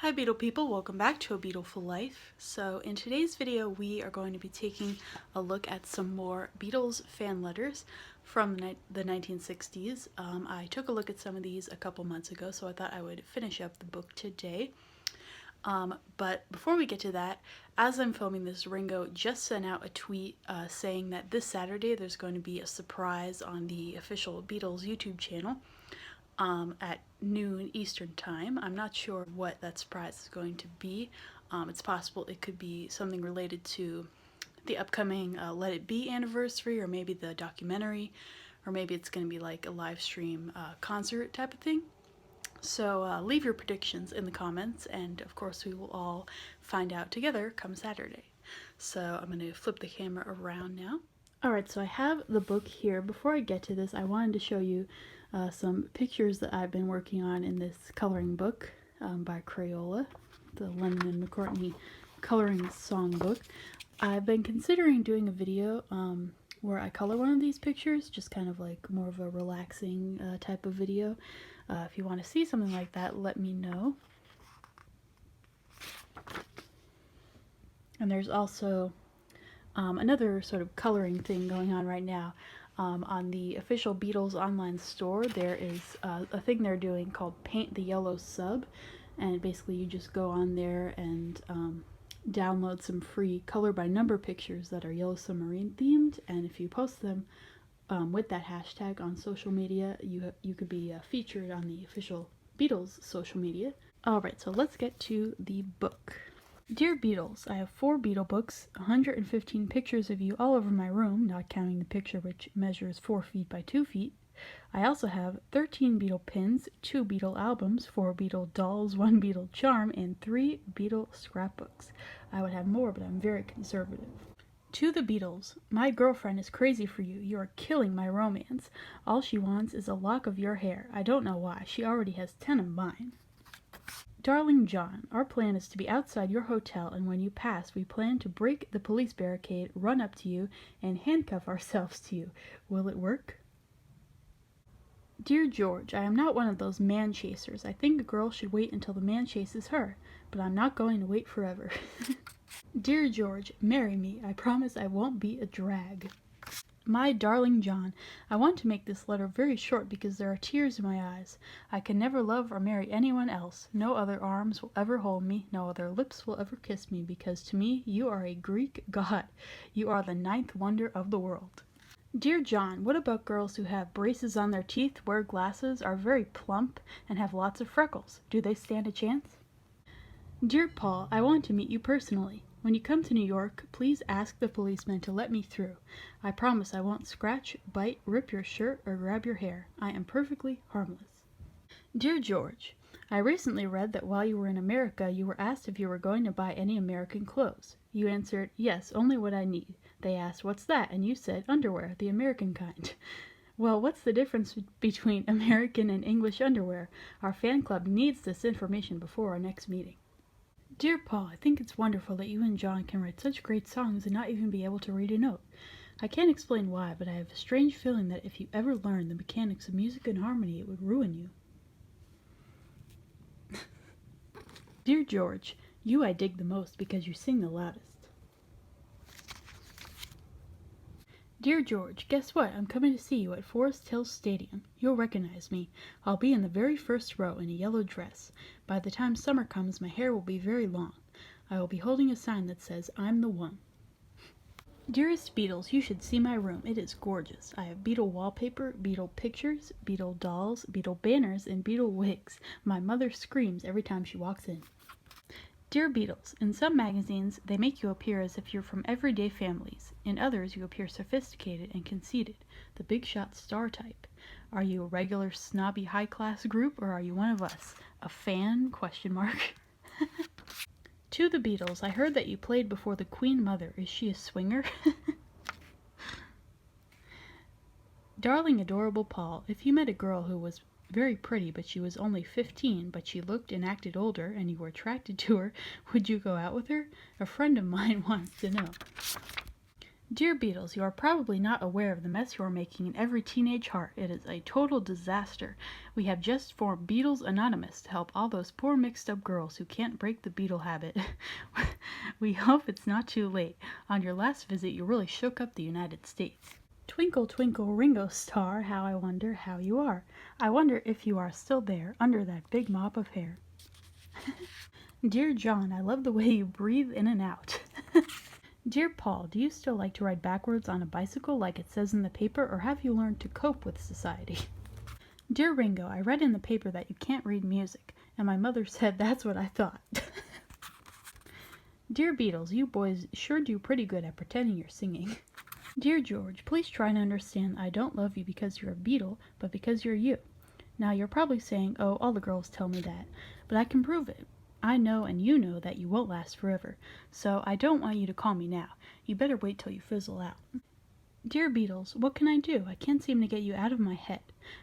Hi Beatle people, welcome back to A Beatleful Life. So in today's video we are going to be taking a look at some more Beatles fan letters from the 1960s. I took a look at some of these a couple months ago, so I thought I would finish up the book today. But before we get to that, as I'm filming this, Ringo just sent out a tweet saying that this Saturday there's going to be a surprise on the official Beatles YouTube channel. At noon Eastern time. I'm not sure what that surprise is going to be. It's possible it could be something related to the upcoming Let It Be anniversary, or maybe the documentary, or maybe it's going to be like a live stream concert type of thing. So leave your predictions in the comments, and of course we will all find out together come Saturday. So I'm going to flip the camera around now. Alright, so I have the book here. Before I get to this, I wanted to show you some pictures that I've been working on in this coloring book by Crayola, the Lennon and McCartney coloring songbook. I've been considering doing a video where I color one of these pictures, just kind of like more of a relaxing type of video. If you want to see something like that, let me know. And there's also another sort of coloring thing going on right now. On the official Beatles online store, there is a thing they're doing called Paint the Yellow Sub, and basically you just go on there and download some free color by number pictures that are Yellow Submarine themed, and if you post them with that hashtag on social media, you could be featured on the official Beatles social media. Alright, so let's get to the book. Dear Beatles, I have 4 Beatle books, 115 pictures of you all over my room, not counting the picture which measures 4 feet by 2 feet. I also have 13 Beatle pins, 2 Beatle albums, 4 Beatle dolls, 1 Beatle charm, and 3 Beatle scrapbooks. I would have more, but I'm very conservative. To the Beatles, my girlfriend is crazy for you. You are killing my romance. All she wants is a lock of your hair. I don't know why. She already has 10 of mine. Darling John, our plan is to be outside your hotel, and when you pass, we plan to break the police barricade, run up to you, and handcuff ourselves to you. Will it work? Dear George, I am not one of those man chasers. I think a girl should wait until the man chases her, but I'm not going to wait forever. Dear George, marry me. I promise I won't be a drag. My darling John, I want to make this letter very short because there are tears in my eyes. I can never love or marry anyone else. No other arms will ever hold me. No other lips will ever kiss me, because to me you are a Greek god. You are the 9th wonder of the world. Dear John, what about girls who have braces on their teeth, wear glasses, are very plump, and have lots of freckles? Do they stand a chance? Dear Paul, I want to meet you personally. When you come to New York, please ask the policeman to let me through. I promise I won't scratch, bite, rip your shirt, or grab your hair. I am perfectly harmless. Dear George, I recently read that while you were in America, you were asked if you were going to buy any American clothes. You answered, yes, only what I need. They asked, what's that? And you said, underwear, the American kind. Well, what's the difference between American and English underwear? Our fan club needs this information before our next meeting. Dear Paul, I think it's wonderful that you and John can write such great songs and not even be able to read a note. I can't explain why, but I have a strange feeling that if you ever learned the mechanics of music and harmony, it would ruin you. Dear George, you I dig the most because you sing the loudest. Dear George, guess what? I'm coming to see you at Forest Hills Stadium. You'll recognize me. I'll be in the very first row in a yellow dress. By the time summer comes, my hair will be very long. I will be holding a sign that says, I'm the one. Dearest Beatles, you should see my room. It is gorgeous. I have Beatle wallpaper, Beatle pictures, Beatle dolls, Beatle banners, and Beatle wigs. My mother screams every time she walks in. Dear Beatles, in some magazines, they make you appear as if you're from everyday families. In others, you appear sophisticated and conceited, the big shot star type. Are you a regular snobby high-class group, or are you one of us? A fan? ? To the Beatles, I heard that you played before the Queen Mother. Is she a swinger? Darling, adorable Paul, if you met a girl who was very pretty, but she was only 15, but she looked and acted older, and you were attracted to her, would you go out with her? A friend of mine wants to know. Dear Beatles, you are probably not aware of the mess you are making in every teenage heart. It is a total disaster. We have just formed Beatles Anonymous to help all those poor mixed-up girls who can't break the Beatle habit. We hope it's not too late. On your last visit, you really shook up the United States. Twinkle, twinkle, Ringo Starr, how I wonder how you are. I wonder if you are still there under that big mop of hair. Dear John, I love the way you breathe in and out. Dear Paul, do you still like to ride backwards on a bicycle like it says in the paper, or have you learned to cope with society? Dear Ringo, I read in the paper that you can't read music, and my mother said that's what I thought. Dear Beatles, you boys sure do pretty good at pretending you're singing. Dear George, please try to understand I don't love you because you're a Beatle, but because you're you. Now you're probably saying, oh, all the girls tell me that, but I can prove it. I know and you know that you won't last forever, so I don't want you to call me now. You better wait till you fizzle out. Dear Beatles, what can I do? I can't seem to get you out of my head.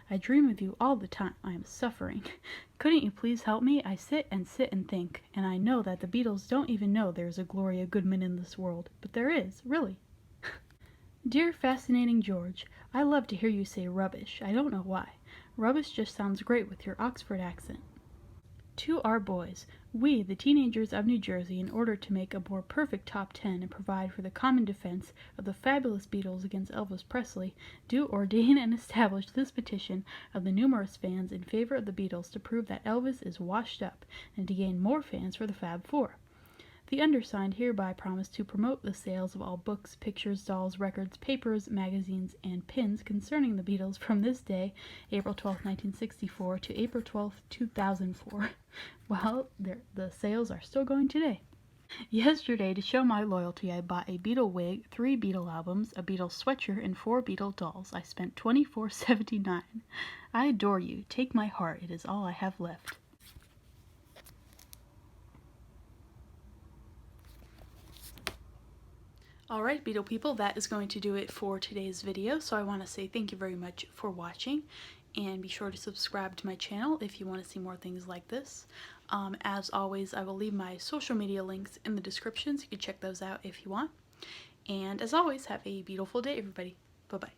I dream of you all the time. I am suffering. Couldn't you please help me? I sit and think, and I know that the Beatles don't even know there's a Gloria Goodman in this world, but there is, really. Dear fascinating George, I love to hear you say rubbish. I don't know why. Rubbish just sounds great with your Oxford accent. To our boys, we, the teenagers of New Jersey, in order to make a more perfect top 10 and provide for the common defense of the fabulous Beatles against Elvis Presley, do ordain and establish this petition of the numerous fans in favor of the Beatles to prove that Elvis is washed up and to gain more fans for the Fab Four. The undersigned hereby promise to promote the sales of all books, pictures, dolls, records, papers, magazines, and pins concerning the Beatles from this day, April 12, 1964, to April 12, 2004. Well, the sales are still going today. Yesterday, to show my loyalty, I bought a Beatle wig, 3 Beatle albums, a Beatle sweatshirt, and 4 Beatle dolls. I spent $24.79. I adore you. Take my heart. It is all I have left. Alright, Beatle people, that is going to do it for today's video. So I want to say thank you very much for watching, and be sure to subscribe to my channel if you want to see more things like this. As always, I will leave my social media links in the description, so you can check those out if you want. And as always, have a beautiful day, everybody. Bye-bye.